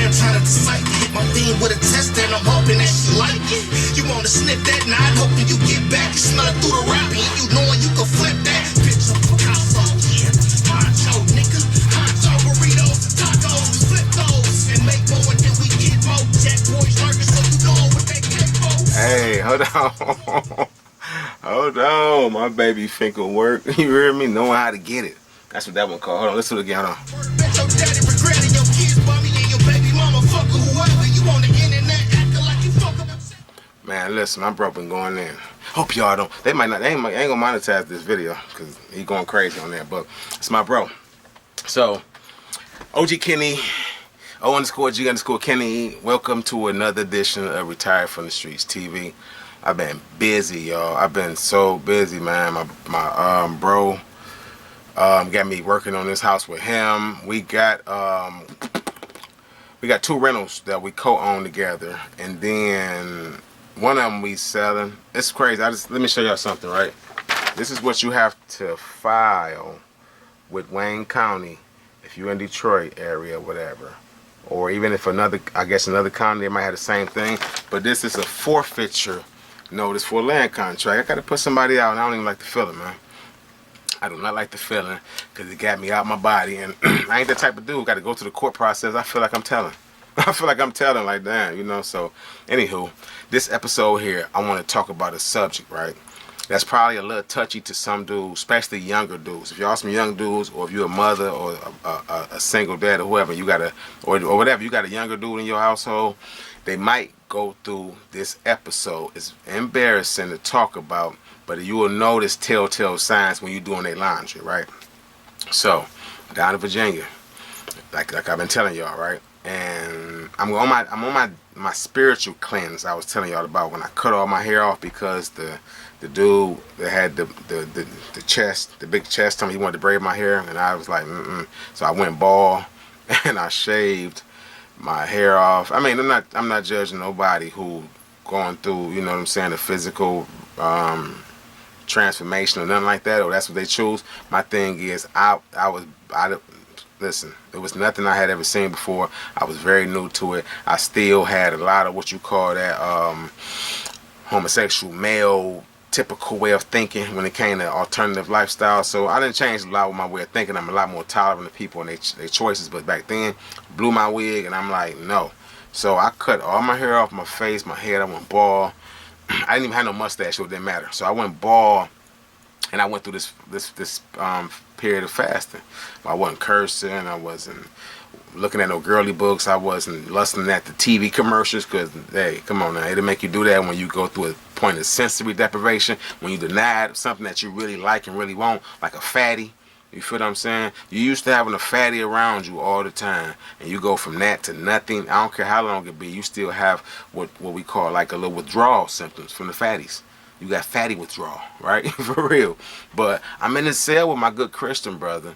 man trying to decipher. Hit my beam with a tester and I'm hoping that she like it. You wanna snip that knot, hoping you get back. You smell it through the wrapping, and you knowing you can flip that. Picture Picasso, yeah. Honcho, nigga. Honcho burritos, tacos, flip those, and make more than we get more. Jack boys lurking, so you know what they get for. Hey, hold on. Hold on, my baby Finkel work. You hear me? Knowing how to get it. That's what that one called. Hold on, listen to it again. Hold on. Bet your daddy regretting your kids, bummy, and your baby mama fucking whoever. You on the internet acting like you fucking upset. Man, listen, my bro been going in. Hope y'all don't. They ain't gonna monetize this video because he going crazy on that. But it's my bro. So, OG Kenny, O_G_ Kenny. Welcome to another edition of Retired from the Streets TV. I've been busy, y'all. I've been so busy, man. My bro got me working on this house with him. We got 2 rentals that we co-own together, and then one of them we selling. It's crazy. Let me show y'all something, right? This is what you have to file with Wayne County if you're in Detroit area, whatever, or even if another county, they might have the same thing. But this is a forfeiture notice for a land contract. I gotta put somebody out, and I don't even like the feeling, man. I do not like the feeling because it got me out my body, and I ain't that type of dude. Got to go through the court process. I feel like I'm telling. Like, damn, you know. So, anywho, this episode here, I want to talk about a subject, right? That's probably a little touchy to some dudes, especially younger dudes. If y'all some young dudes, or if you're a mother or a single dad or whoever, you got or whatever, you got a younger dude in your household, they might go through this episode. It's embarrassing to talk about, but you will notice telltale signs when you're doing their laundry, right? So, down in Virginia, like I've been telling y'all, right? And I'm on my spiritual cleanse I was telling y'all about when I cut all my hair off because the dude that had the big chest told me he wanted to braid my hair, and I was like, So I went bald and I shaved my hair off. I mean, I'm not judging nobody who going through, you know what I'm saying, the physical transformation or nothing like that, or that's what they choose. My thing is, listen, it was nothing I had ever seen before. I was very new to it. I still had a lot of what you call that homosexual male typical way of thinking when it came to alternative lifestyle. So I didn't change a lot with my way of thinking. I'm a lot more tolerant of people and their choices. But back then, blew my wig, and I'm like, no. So I cut all my hair off my face, my head. I went bald. I didn't even have no mustache, so it didn't matter. So I went bald, and I went through this period of fasting. I wasn't cursing. I wasn't looking at no girly books. I wasn't lusting at the TV commercials, because, hey, come on now. It'll make you do that when you go through a point of sensory deprivation, when you deny something that you really like and really want, like a fatty. You feel what I'm saying? You used to having a fatty around you all the time, and you go from that to nothing. I don't care how long it be. You still have what we call like a little withdrawal symptoms from the fatties. You got fatty withdrawal, right? For real. But I'm in the cell with my good Christian brother,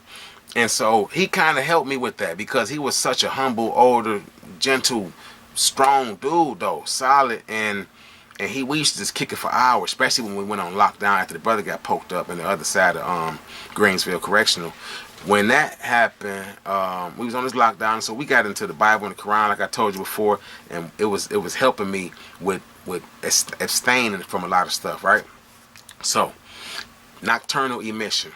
and so he kind of helped me with that because he was such a humble, older, gentle, strong dude, though, solid, and we used to just kick it for hours, especially when we went on lockdown after the brother got poked up in the other side of Greensville Correctional. When that happened, we was on this lockdown, so we got into the Bible and the Quran, like I told you before, and it was helping me with abstaining from a lot of stuff, right? So, Nocturnal Emission.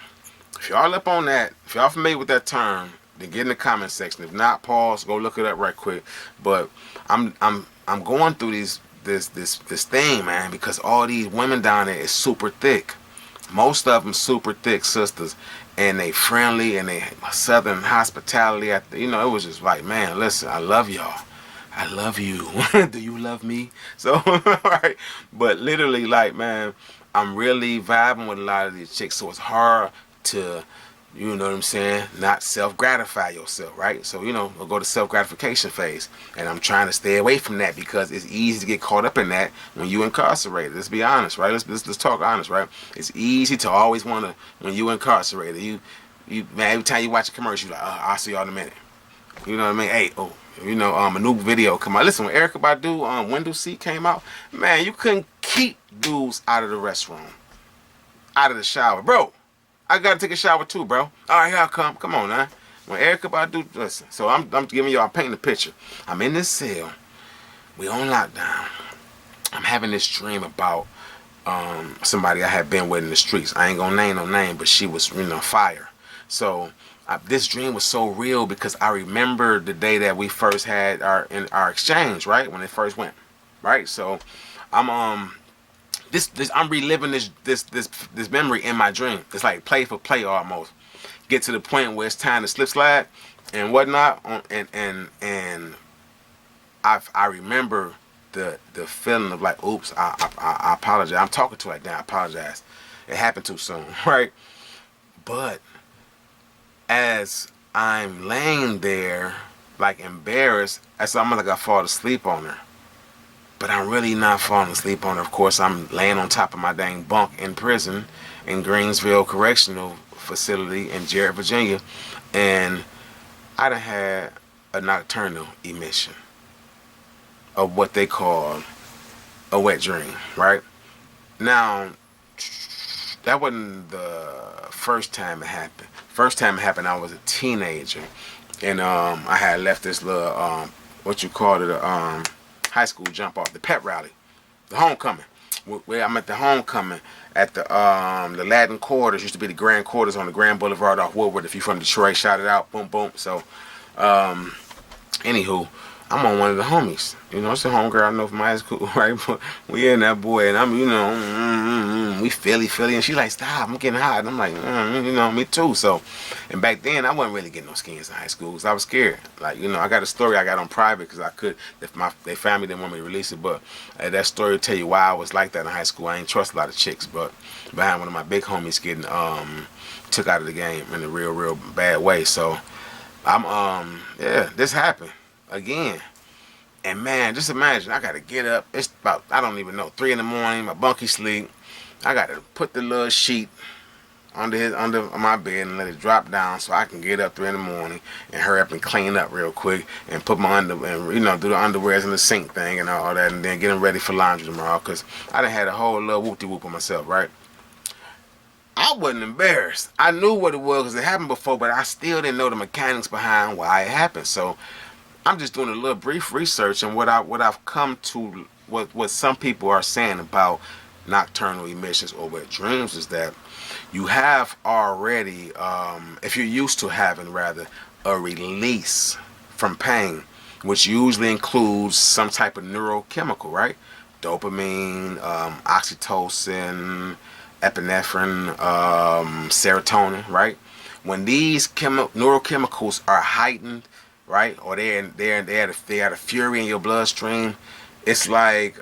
If y'all up on that, if y'all familiar with that term, then get in the comment section. If not, pause, go look it up right quick. But I'm going through this thing, man, because all these women down there is super thick. Most of them super thick sisters, and they friendly, and they southern hospitality. You know, it was just like, man, listen, I love y'all. I love you. Do you love me? So, right. But literally, like, man, I'm really vibing with a lot of these chicks, so it's hard to, you know what I'm saying, not self-gratify yourself, right? So, you know, we'll go to self-gratification phase. And I'm trying to stay away from that because it's easy to get caught up in that when you incarcerated. Let's be honest, right? Let's talk honest, right? It's easy to always want to, when you incarcerated, you man, every time you watch a commercial, you're like, I'll see y'all in a minute. You know what I mean? Hey, you know, a new video come out. Listen, when Erykah Badu Window Seat came out, man, you couldn't keep dudes out of the restroom, out of the shower. Bro, I gotta take a shower too, bro. All right, here I come. Come on, man. When Erykah Badu, listen. So I'm giving y'all, painting the picture. I'm in this cell. We on lockdown. I'm having this dream about somebody I had been with in the streets. I ain't gonna name no name, but she was, fire. So this dream was so real because I remember the day that we first had our exchange, right? When it first went, right? So I'm I'm reliving this memory in my dream. It's like play for play almost. Get to the point where it's time to slip slide and whatnot. And I remember the feeling of like, oops, I apologize. I'm talking to her like that. I apologize. It happened too soon, right? But as I'm laying there, like embarrassed, it's almost like I fall asleep on her. But I'm really not falling asleep on her. Of course, I'm laying on top of my dang bunk in prison in Greensville Correctional Facility in Jarrett, Virginia. And I done had a nocturnal emission of what they call a wet dream, right? Now, that wasn't the first time it happened. First time it happened, I was a teenager. And I had left this little, what you call it, high school jump off, the pep rally, the homecoming. Where I'm at the homecoming at the Latin Quarters, used to be the Grand Quarters on the Grand Boulevard off Woodward. If you're from Detroit, shout it out, boom, boom. So, anywho, I'm on one of the homies. It's a homegirl I know from high school, right? But we in that boy, and I'm, we Philly, and she like, stop, I'm getting hot. And I'm like, me too. So, and back then, I wasn't really getting no skins in high school because I was scared. Like, I got a story I got on private because I could, if their family didn't want me to release it, but that story will tell you why I was like that in high school. I ain't trust a lot of chicks, but behind one of my big homies getting took out of the game in a real bad way. So, this happened again. And man, just imagine, I gotta get up. It's about, I don't even know, 3 in the morning, my bunkie sleep. I gotta put the little sheet under my bed and let it drop down so I can get up 3 in the morning and hurry up and clean up real quick and put my underwear, and do the underwears in the sink thing and all that, and then get them ready for laundry tomorrow, because I done had a whole little whoop-de-whoop on myself, right? I wasn't embarrassed. I knew what it was because it happened before, but I still didn't know the mechanics behind why it happened. So I'm just doing a little brief research, and what I've come to, what some people are saying about nocturnal emissions or wet dreams is that you have already, if you're used to having rather a release from pain, which usually includes some type of neurochemical, right? Dopamine, oxytocin, epinephrine, serotonin, right? When these neurochemicals are heightened, right, or they're at a fury in your bloodstream, it's like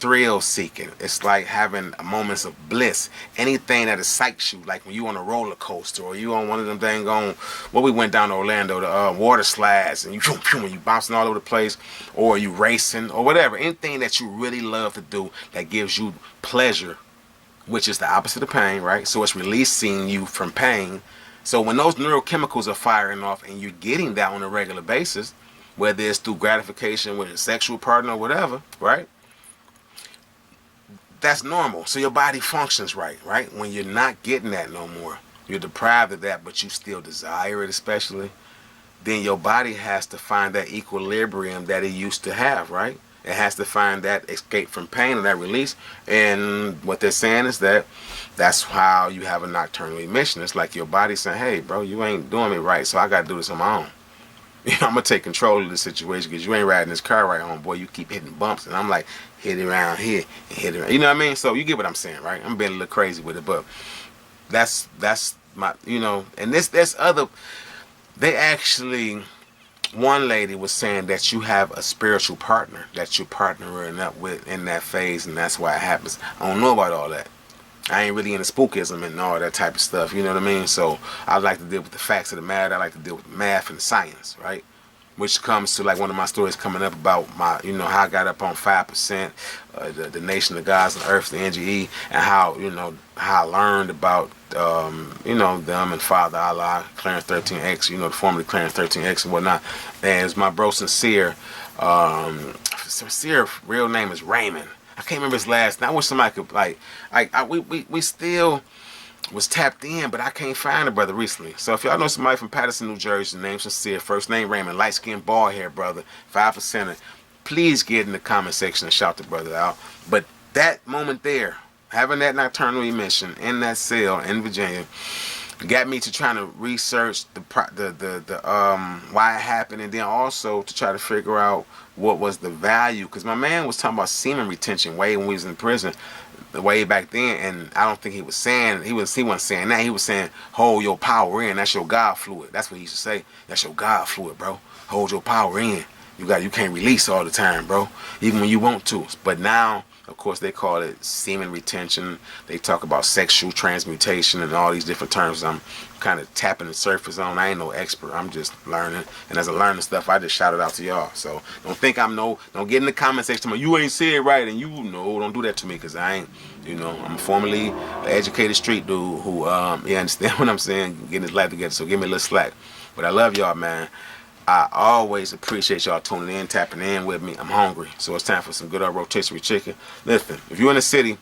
thrill seeking. It's like having moments of bliss. Anything that excites you, like when you on a roller coaster or you on one of them dang on, we went down to Orlando, the water slides, and you bouncing all over the place, or you racing or whatever. Anything that you really love to do that gives you pleasure, which is the opposite of pain, right? So it's releasing you from pain. So when those neurochemicals are firing off and you're getting that on a regular basis, whether it's through gratification with a sexual partner or whatever, right? That's normal. So your body functions right? When you're not getting that no more, you're deprived of that, but you still desire it especially, then your body has to find that equilibrium that it used to have, right? It has to find that escape from pain and that release. And what they're saying is that that's how you have a nocturnal emission. It's like your body saying, hey, bro, you ain't doing me right, so I got to do this on my own. I'm going to take control of the situation because you ain't riding this car right home, boy. You keep hitting bumps. And I'm like, hit it around here and hit it around. You know what I mean? So you get what I'm saying, right? I'm being a little crazy with it, but that's my, and there's other, they actually, one lady was saying that you have a spiritual partner that you're partnering up with in that phase, and that's why it happens. I don't know about all that. I ain't really into spookism and all that type of stuff, you know what I mean? So I like to deal with the facts of the matter. I like to deal with the math and the science, right? Which comes to like one of my stories coming up about my, how I got up on 5%, the Nation of Gods and Earth, the NGE, and how, how I learned about, them and Father Allah, Clarence 13X, the formerly Clarence 13X and whatnot. And it's my bro Sincere. Sincere real name is Raymond. I can't remember his last name. I wish somebody could we still was tapped in, but I can't find the brother recently. So if y'all know somebody from Patterson, New Jersey, name sincere, first name Raymond, light skinned bald hair brother, 5%, please get in the comment section and shout the brother out. But that moment there, having that nocturnal emission in that cell in Virginia, got me to trying to research the why it happened, and then also to try to figure out what was the value, because my man was talking about semen retention way when we was in prison, way back then, and I don't think he was saying he wasn't saying that. He was saying hold your power in. That's your God fluid. That's what he used to say. That's your God fluid, bro. Hold your power in. You can't release all the time, bro. Even when you want to. But now, of course, they call it semen retention. They talk about sexual transmutation and all these different terms I'm kind of tapping the surface on. I ain't no expert. I'm just learning. And as I learn the stuff, I just shout it out to y'all. So don't think don't get in the comment section, you ain't say it right, and don't do that to me, because I ain't, I'm a formerly educated street dude who, you understand what I'm saying, getting his life together. So give me a little slack. But I love y'all, man. I always appreciate y'all tuning in, tapping in with me. I'm hungry, so it's time for some good old rotisserie chicken. Listen, if you're in the city,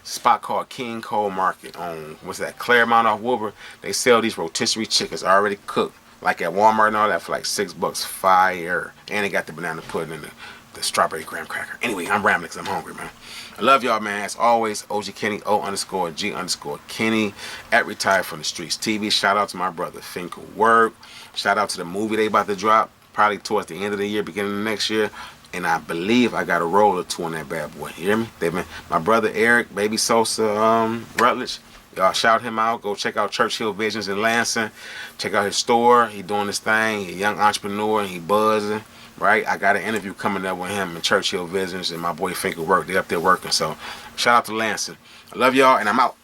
spot called King Cole Market on, Claremont off Wilbur. They sell these rotisserie chickens already cooked, like at Walmart and all that, for like $6. Fire. And they got the banana pudding and the strawberry graham cracker. Anyway, I'm rambling because I'm hungry, man. I love y'all, man. As always, OG Kenny, O_G_Kenny at Retired from the Streets TV. Shout out to my brother Finkel Work. Shout out to the movie they about to drop, probably towards the end of the year, beginning of next year. And I believe I got a roll or two on that bad boy. You hear me? My brother Eric, Baby Sosa, Rutledge. Y'all shout him out. Go check out Churchill Visions in Lansing. Check out his store. He doing his thing. He a young entrepreneur. He buzzing. Right? I got an interview coming up with him in Churchill Visions and my boy Finkel Work. They up there working. So shout out to Lansing. I love y'all, and I'm out.